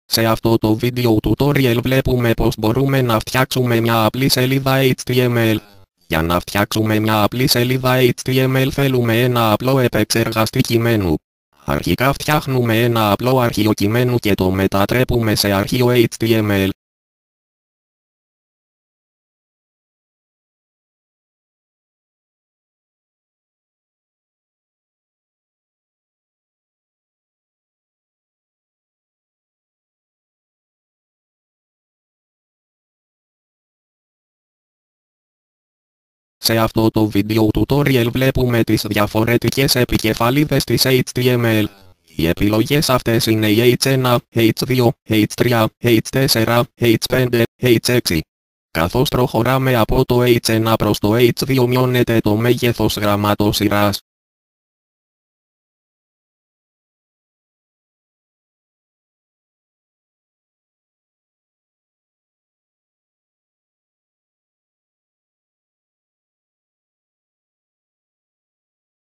Σε αυτό το βίντεο tutorial βλέπουμε πως μπορούμε να φτιάξουμε μια απλή σελίδα HTML. Για να φτιάξουμε μια απλή σελίδα HTML θέλουμε ένα απλό επεξεργαστή κειμένου. Αρχικά φτιάχνουμε ένα απλό αρχείο κειμένου και το μετατρέπουμε σε αρχείο HTML. Σε αυτό το βίντεο tutorial βλέπουμε τις διαφορετικές επικεφαλίδες της HTML. Οι επιλογές αυτές είναι η H1, H2, H3, H4, H5, H6. Καθώς προχωράμε από το H1 προς το H2 μειώνεται το μέγεθος γραμματοσυράς.